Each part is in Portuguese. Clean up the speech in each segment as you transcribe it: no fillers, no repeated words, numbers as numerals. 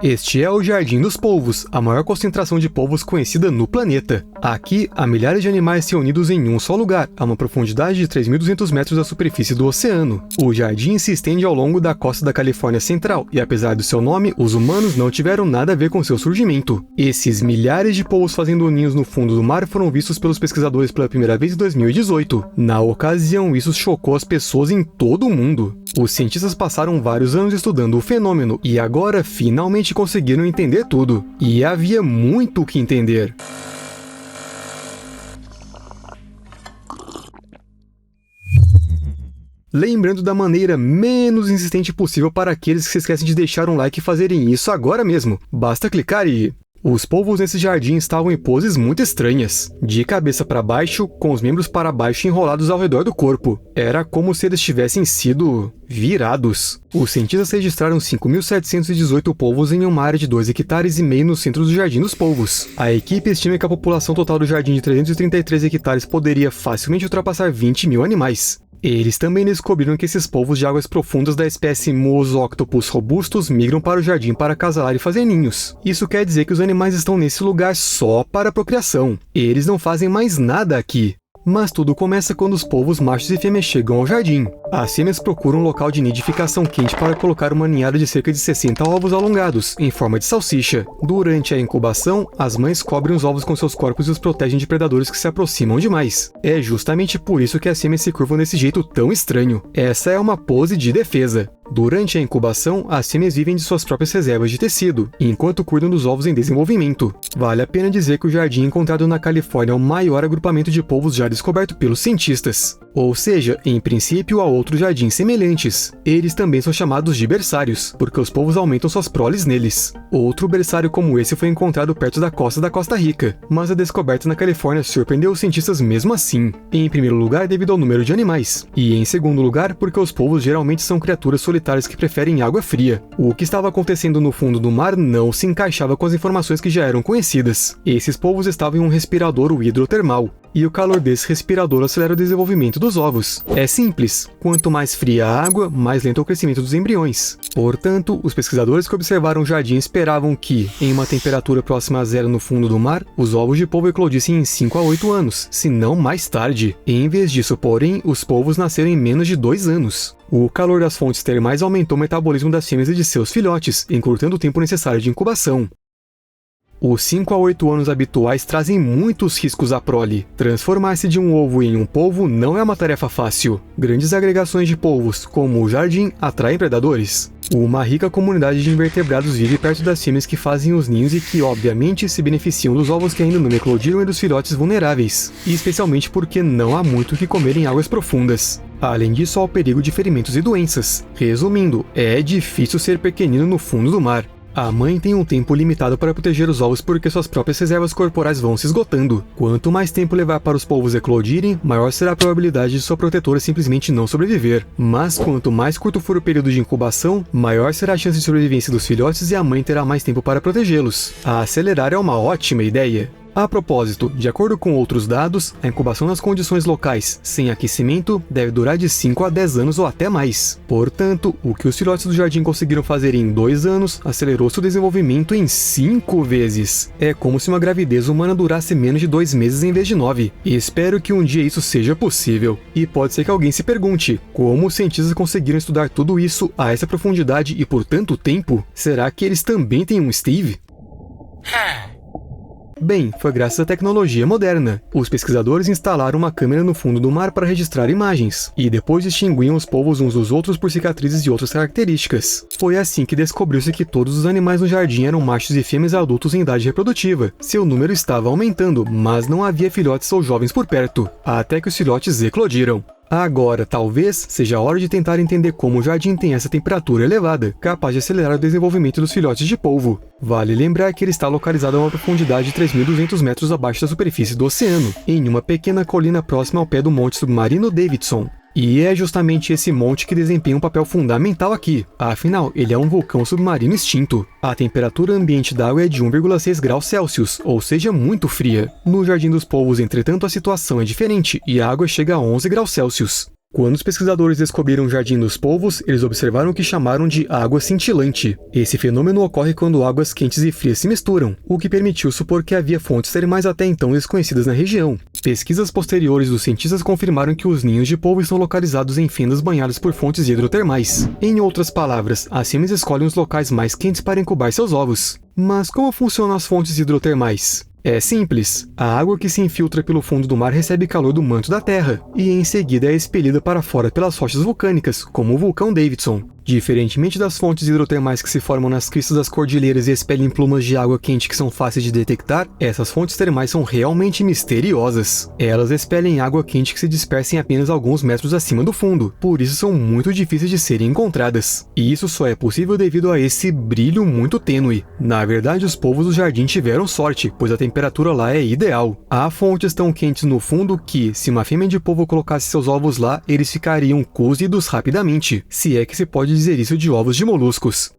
Este é o Jardim dos Polvos, a maior concentração de polvos conhecida no planeta. Aqui, há milhares de animais reunidos em um só lugar, a uma profundidade de 3.200 metros da superfície do oceano. O jardim se estende ao longo da costa da Califórnia Central, e apesar do seu nome, os humanos não tiveram nada a ver com seu surgimento. Esses milhares de polvos fazendo ninhos no fundo do mar foram vistos pelos pesquisadores pela primeira vez em 2018. Na ocasião, isso chocou as pessoas em todo o mundo. Os cientistas passaram vários anos estudando o fenômeno, e agora, finalmente, conseguiram entender tudo. E havia muito o que entender. Lembrando da maneira menos insistente possível para aqueles que se esquecem de deixar um like e fazerem isso agora mesmo. Basta clicar e... Os polvos nesse jardim estavam em poses muito estranhas, de cabeça para baixo, com os membros para baixo enrolados ao redor do corpo. Era como se eles tivessem sido virados. Os cientistas registraram 5.718 polvos em uma área de 2,5 hectares no centro do Jardim dos Polvos. A equipe estima que a população total do jardim de 333 hectares poderia facilmente ultrapassar 20 mil animais. Eles também descobriram que esses polvos de águas profundas da espécie Moosoctopus robustus migram para o jardim para acasalar e fazer ninhos. Isso quer dizer que os animais estão nesse lugar só para a procriação. Eles não fazem mais nada aqui. Mas tudo começa quando os polvos machos e fêmeas chegam ao jardim. As fêmeas procuram um local de nidificação quente para colocar uma ninhada de cerca de 60 ovos alongados, em forma de salsicha. Durante a incubação, as mães cobrem os ovos com seus corpos e os protegem de predadores que se aproximam demais. É justamente por isso que as fêmeas se curvam desse jeito tão estranho. Essa é uma pose de defesa. Durante a incubação, as fêmeas vivem de suas próprias reservas de tecido, enquanto cuidam dos ovos em desenvolvimento. Vale a pena dizer que o jardim encontrado na Califórnia é o maior agrupamento de polvos já descoberto pelos cientistas. Ou seja, em princípio há outros jardins semelhantes. Eles também são chamados de berçários, porque os polvos aumentam suas proles neles. Outro berçário como esse foi encontrado perto da Costa Rica, mas a descoberta na Califórnia surpreendeu os cientistas mesmo assim. Em primeiro lugar, devido ao número de animais, e em segundo lugar, porque os polvos geralmente são criaturas solitárias que preferem água fria. O que estava acontecendo no fundo do mar não se encaixava com as informações que já eram conhecidas. Esses polvos estavam em um respirador hidrotermal, e o calor desse respirador acelera o desenvolvimento dos ovos. É simples, quanto mais fria a água, mais lento é o crescimento dos embriões. Portanto, os pesquisadores que observaram o jardim esperavam que, em uma temperatura próxima a zero no fundo do mar, os ovos de polvo eclodissem em 5 a 8 anos, se não mais tarde. Em vez disso, porém, os polvos nasceram em menos de 2 anos. O calor das fontes termais aumentou o metabolismo das fêmeas e de seus filhotes, encurtando o tempo necessário de incubação. Os 5 a 8 anos habituais trazem muitos riscos à prole. Transformar-se de um ovo em um polvo não é uma tarefa fácil. Grandes agregações de polvos, como o jardim, atraem predadores. Uma rica comunidade de invertebrados vive perto das fêmeas que fazem os ninhos e que, obviamente, se beneficiam dos ovos que ainda não eclodiram e dos filhotes vulneráveis, especialmente porque não há muito o que comer em águas profundas. Além disso, há o perigo de ferimentos e doenças. Resumindo, é difícil ser pequenino no fundo do mar. A mãe tem um tempo limitado para proteger os ovos porque suas próprias reservas corporais vão se esgotando. Quanto mais tempo levar para os polvos eclodirem, maior será a probabilidade de sua protetora simplesmente não sobreviver. Mas quanto mais curto for o período de incubação, maior será a chance de sobrevivência dos filhotes e a mãe terá mais tempo para protegê-los. A acelerar é uma ótima ideia. A propósito, de acordo com outros dados, a incubação nas condições locais, sem aquecimento, deve durar de 5 a 10 anos ou até mais. Portanto, o que os filhotes do jardim conseguiram fazer em 2 anos, acelerou seu desenvolvimento em 5 vezes. É como se uma gravidez humana durasse menos de 2 meses em vez de 9. Espero que um dia isso seja possível. E pode ser que alguém se pergunte, como os cientistas conseguiram estudar tudo isso a essa profundidade e por tanto tempo? Será que eles também têm um Steve? Bem, foi graças à tecnologia moderna. Os pesquisadores instalaram uma câmera no fundo do mar para registrar imagens, e depois distinguiam os polvos uns dos outros por cicatrizes e outras características. Foi assim que descobriu-se que todos os animais no jardim eram machos e fêmeas adultos em idade reprodutiva. Seu número estava aumentando, mas não havia filhotes ou jovens por perto, até que os filhotes eclodiram. Agora, talvez, seja a hora de tentar entender como o jardim tem essa temperatura elevada, capaz de acelerar o desenvolvimento dos filhotes de polvo. Vale lembrar que ele está localizado a uma profundidade de 3.200 metros abaixo da superfície do oceano, em uma pequena colina próxima ao pé do Monte Submarino Davidson. E é justamente esse monte que desempenha um papel fundamental aqui. Afinal, ele é um vulcão submarino extinto. A temperatura ambiente da água é de 1,6 graus Celsius, ou seja, muito fria. No Jardim dos Polvos, entretanto, a situação é diferente e a água chega a 11 graus Celsius. Quando os pesquisadores descobriram o Jardim dos Polvos, eles observaram o que chamaram de água cintilante. Esse fenômeno ocorre quando águas quentes e frias se misturam, o que permitiu supor que havia fontes termais até então desconhecidas na região. Pesquisas posteriores dos cientistas confirmaram que os ninhos de polvo estão localizados em fendas banhadas por fontes hidrotermais. Em outras palavras, as fêmeas escolhem os locais mais quentes para incubar seus ovos. Mas como funcionam as fontes hidrotermais? É simples. A água que se infiltra pelo fundo do mar recebe calor do manto da Terra, e em seguida é expelida para fora pelas rochas vulcânicas, como o vulcão Davidson. Diferentemente das fontes hidrotermais que se formam nas cristas das cordilheiras e expelem plumas de água quente que são fáceis de detectar, essas fontes termais são realmente misteriosas. Elas expelem água quente que se dispersa em apenas alguns metros acima do fundo, por isso são muito difíceis de serem encontradas. E isso só é possível devido a esse brilho muito tênue. Na verdade, os polvos do jardim tiveram sorte, pois a temperatura lá é ideal. Há fontes tão quentes no fundo que, se uma fêmea de polvo colocasse seus ovos lá, eles ficariam cozidos rapidamente, se é que se pode dizer isso de ovos de moluscos.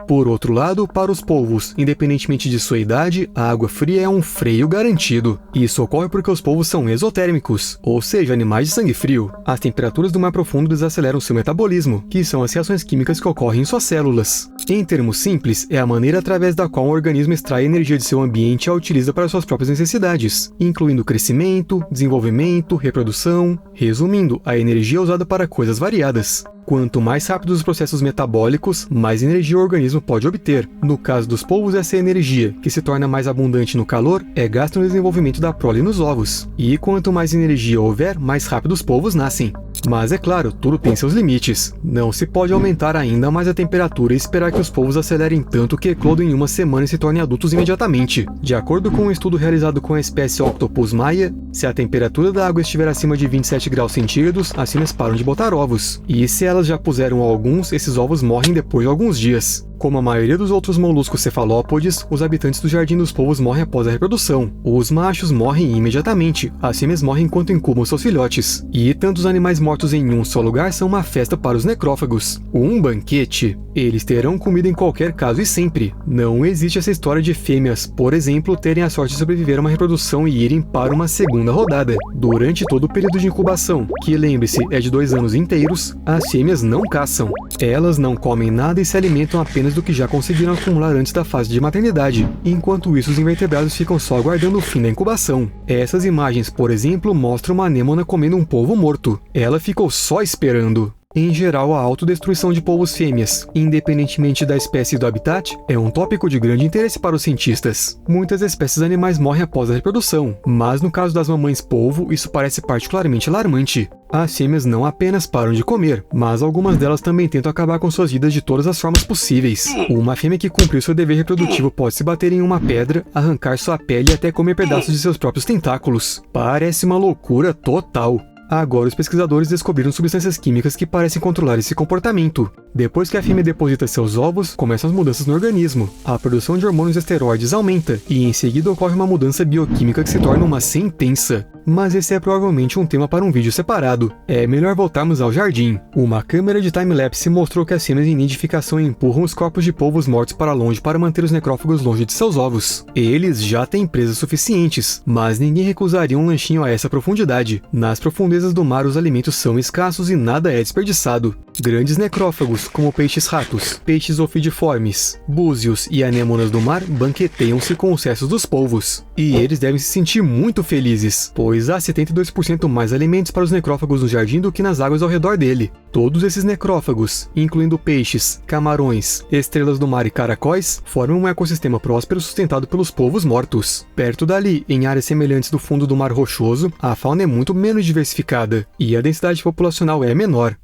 Por outro lado, para os polvos, independentemente de sua idade, a água fria é um freio garantido. Isso ocorre porque os polvos são exotérmicos, ou seja, animais de sangue frio. As temperaturas do mar profundo desaceleram seu metabolismo, que são as reações químicas que ocorrem em suas células. Em termos simples, é a maneira através da qual o organismo extrai energia de seu ambiente e a utiliza para suas próprias necessidades, incluindo crescimento, desenvolvimento, reprodução. Resumindo, a energia é usada para coisas variadas. Quanto mais rápidos os processos metabólicos, mais energia o organismo pode obter. No caso dos polvos, essa energia, que se torna mais abundante no calor, é gasta no desenvolvimento da prole nos ovos. E quanto mais energia houver, mais rápido os polvos nascem. Mas é claro, tudo tem seus limites. Não se pode aumentar ainda mais a temperatura e esperar que os polvos acelerem tanto que eclodam em uma semana e se tornem adultos imediatamente. De acordo com um estudo realizado com a espécie Octopus maia, se a temperatura da água estiver acima de 27 graus centígrados, as fêmeas param de botar ovos. E se elas já puseram alguns, esses ovos morrem depois de alguns dias. Como a maioria dos outros moluscos cefalópodes, os habitantes do Jardim dos Polvos morrem após a reprodução. Os machos morrem imediatamente, as fêmeas morrem enquanto incubam seus filhotes. E tantos animais mortos em um só lugar são uma festa para os necrófagos. Um banquete. Eles terão comida em qualquer caso e sempre. Não existe essa história de fêmeas, por exemplo, terem a sorte de sobreviver a uma reprodução e irem para uma segunda rodada. Durante todo o período de incubação, que lembre-se é de 2 anos inteiros, as fêmeas não caçam. Elas não comem nada e se alimentam apenas do que já conseguiram acumular antes da fase de maternidade. Enquanto isso, os invertebrados ficam só aguardando o fim da incubação. Essas imagens, por exemplo, mostram uma anêmona comendo um polvo morto. Ela ficou só esperando. Em geral, a autodestruição de polvos fêmeas, independentemente da espécie e do habitat, é um tópico de grande interesse para os cientistas. Muitas espécies animais morrem após a reprodução, mas no caso das mamães polvo, isso parece particularmente alarmante. As fêmeas não apenas param de comer, mas algumas delas também tentam acabar com suas vidas de todas as formas possíveis. Uma fêmea que cumpriu seu dever reprodutivo pode se bater em uma pedra, arrancar sua pele e até comer pedaços de seus próprios tentáculos. Parece uma loucura total. Agora, os pesquisadores descobriram substâncias químicas que parecem controlar esse comportamento. Depois que a fêmea deposita seus ovos, começam as mudanças no organismo. A produção de hormônios esteroides aumenta, e em seguida ocorre uma mudança bioquímica que se torna uma sentença. Mas esse é provavelmente um tema para um vídeo separado. É melhor voltarmos ao jardim. Uma câmera de time-lapse mostrou que as fêmeas em nidificação empurram os corpos de polvos mortos para longe para manter os necrófagos longe de seus ovos. Eles já têm presas suficientes, mas ninguém recusaria um lanchinho a essa profundidade. Nas profundezas do mar, os alimentos são escassos e nada é desperdiçado. Grandes necrófagos, como peixes-ratos, peixes ofidiformes, búzios e anêmonas do mar, banqueteiam-se com os restos dos polvos. E eles devem se sentir muito felizes, pois há 72% mais alimentos para os necrófagos no jardim do que nas águas ao redor dele. Todos esses necrófagos, incluindo peixes, camarões, estrelas do mar e caracóis, formam um ecossistema próspero sustentado pelos polvos mortos. Perto dali, em áreas semelhantes do fundo do mar rochoso, a fauna é muito menos diversificada, e a densidade populacional é menor.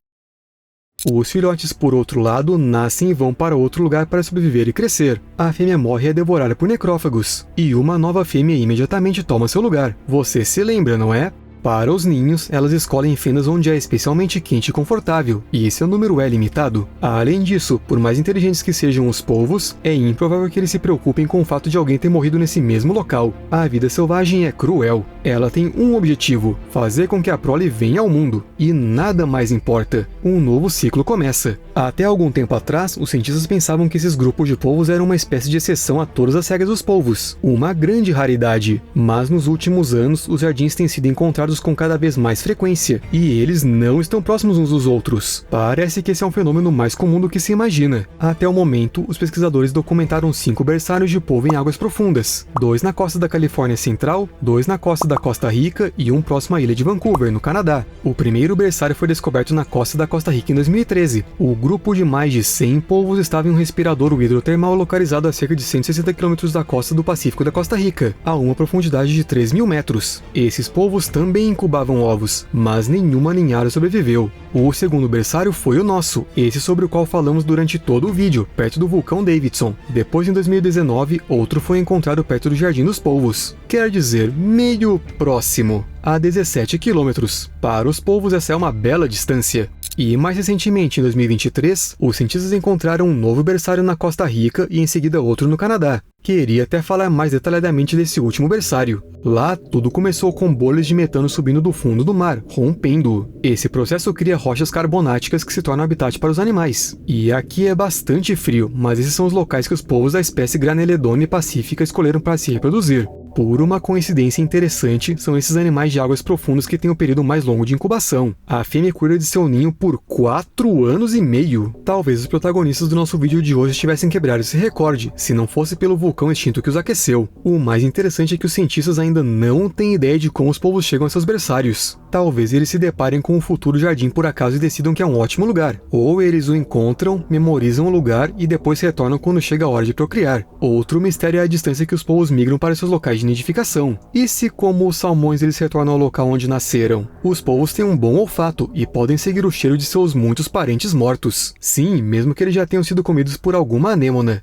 Os filhotes, por outro lado, nascem e vão para outro lugar para sobreviver e crescer. A fêmea morre e é devorada por necrófagos, e uma nova fêmea imediatamente toma seu lugar. Você se lembra, não é? Para os ninhos, elas escolhem fendas onde é especialmente quente e confortável, e seu número é limitado. Além disso, por mais inteligentes que sejam os polvos, é improvável que eles se preocupem com o fato de alguém ter morrido nesse mesmo local. A vida selvagem é cruel. Ela tem um objetivo: fazer com que a prole venha ao mundo. E nada mais importa. Um novo ciclo começa. Até algum tempo atrás, os cientistas pensavam que esses grupos de polvos eram uma espécie de exceção a todas as regras dos polvos. Uma grande raridade. Mas nos últimos anos, os jardins têm sido encontrados observados com cada vez mais frequência, e eles não estão próximos uns dos outros. Parece que esse é um fenômeno mais comum do que se imagina. Até o momento, os pesquisadores documentaram 5 berçários de polvo em águas profundas, 2 na costa da Califórnia Central, 2 na costa da Costa Rica e um próximo à ilha de Vancouver, no Canadá. O primeiro berçário foi descoberto na costa da Costa Rica em 2013. O grupo de mais de 100 polvos estava em um respirador hidrotermal localizado a cerca de 160 km da costa do Pacífico da Costa Rica, a uma profundidade de 3.000 metros. Esses polvos também incubavam ovos, mas nenhuma ninhada sobreviveu. O segundo berçário foi o nosso, esse sobre o qual falamos durante todo o vídeo, perto do vulcão Davidson. Depois, em 2019, outro foi encontrado perto do Jardim dos Polvos, quer dizer, meio próximo, a 17 quilômetros. Para os polvos, essa é uma bela distância. E mais recentemente, em 2023, os cientistas encontraram um novo berçário na Costa Rica e em seguida outro no Canadá. Queria até falar mais detalhadamente desse último berçário. Lá, tudo começou com bolhas de metano subindo do fundo do mar, rompendo-o. Esse processo cria rochas carbonáticas que se tornam habitat para os animais. E aqui é bastante frio, mas esses são os locais que os polvos da espécie Graneledone pacífica escolheram para se reproduzir. Por uma coincidência interessante, são esses animais de águas profundas que têm o período mais longo de incubação. A fêmea cuida de seu ninho por 4 anos e meio. Talvez os protagonistas do nosso vídeo de hoje tivessem quebrado esse recorde, se não fosse pelo vulcão extinto que os aqueceu. O mais interessante é que os cientistas ainda não têm ideia de como os polvos chegam a seus berçários. Talvez eles se deparem com um futuro jardim por acaso e decidam que é um ótimo lugar. Ou eles o encontram, memorizam o lugar e depois retornam quando chega a hora de procriar. Outro mistério é a distância que os polvos migram para seus locais de nidificação. E se, como os salmões, eles retornam ao local onde nasceram? Os polvos têm um bom olfato e podem seguir o cheiro de seus muitos parentes mortos. Sim, mesmo que eles já tenham sido comidos por alguma anêmona.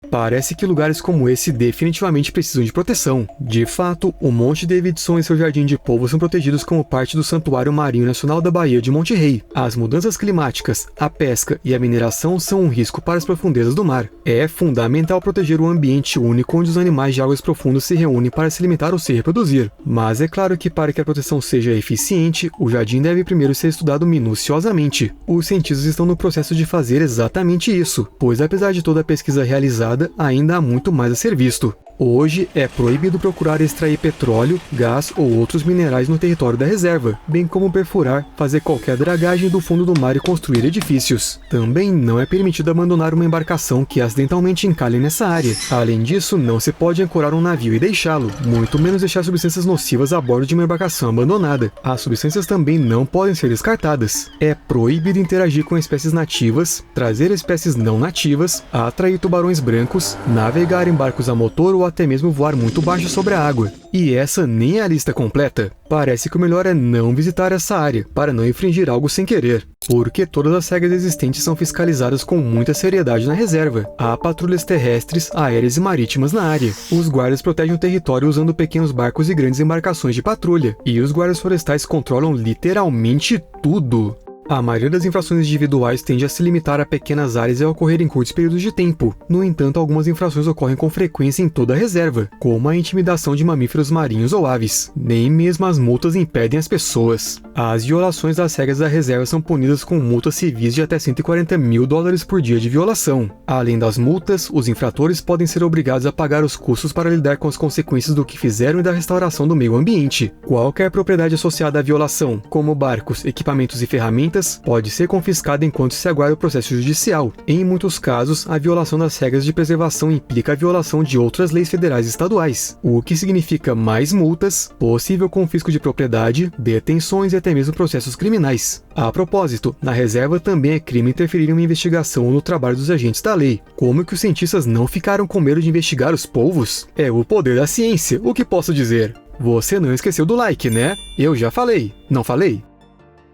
Parece que lugares como esse definitivamente precisam de proteção. De fato, o Monte Davidson e seu jardim de polvo são protegidos como parte do Santuário Marinho Nacional da Baía de Monte Rei. As mudanças climáticas, a pesca e a mineração são um risco para as profundezas do mar. É fundamental proteger o ambiente único onde os animais de águas profundas se reúnem para se alimentar ou se reproduzir. Mas é claro que para que a proteção seja eficiente, o jardim deve primeiro ser estudado minuciosamente. Os cientistas estão no processo de fazer exatamente isso, pois apesar de toda a pesquisa realizada, ainda há muito mais a ser visto. Hoje é proibido procurar extrair petróleo, gás ou outros minerais no território da reserva, bem como perfurar, fazer qualquer dragagem do fundo do mar e construir edifícios. Também não é permitido abandonar uma embarcação que acidentalmente encalhe nessa área. Além disso, não se pode ancorar um navio e deixá-lo, muito menos deixar substâncias nocivas a bordo de uma embarcação abandonada. As substâncias também não podem ser descartadas. É proibido interagir com espécies nativas, trazer espécies não nativas, atrair tubarões brancos, navegar em barcos a motor ou até mesmo voar muito baixo sobre a água. E essa nem é a lista completa. Parece que o melhor é não visitar essa área, para não infringir algo sem querer. Porque todas as regras existentes são fiscalizadas com muita seriedade na reserva. Há patrulhas terrestres, aéreas e marítimas na área. Os guardas protegem o território usando pequenos barcos e grandes embarcações de patrulha. E os guardas florestais controlam literalmente tudo. A maioria das infrações individuais tende a se limitar a pequenas áreas e a ocorrer em curtos períodos de tempo. No entanto, algumas infrações ocorrem com frequência em toda a reserva, como a intimidação de mamíferos marinhos ou aves. Nem mesmo as multas impedem as pessoas. As violações das regras da reserva são punidas com multas civis de até $140 mil por dia de violação. Além das multas, os infratores podem ser obrigados a pagar os custos para lidar com as consequências do que fizeram e da restauração do meio ambiente. Qualquer propriedade associada à violação, como barcos, equipamentos e ferramentas, pode ser confiscada enquanto se aguarda o processo judicial. Em muitos casos, a violação das regras de preservação implica a violação de outras leis federais e estaduais, o que significa mais multas, possível confisco de propriedade, detenções e até mesmo processos criminais. A propósito, na reserva também é crime interferir em uma investigação ou no trabalho dos agentes da lei. Como que os cientistas não ficaram com medo de investigar os polvos? É o poder da ciência, o que posso dizer? Você não esqueceu do like, né? Eu já falei, não falei?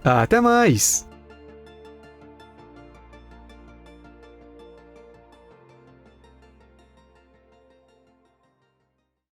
Até mais!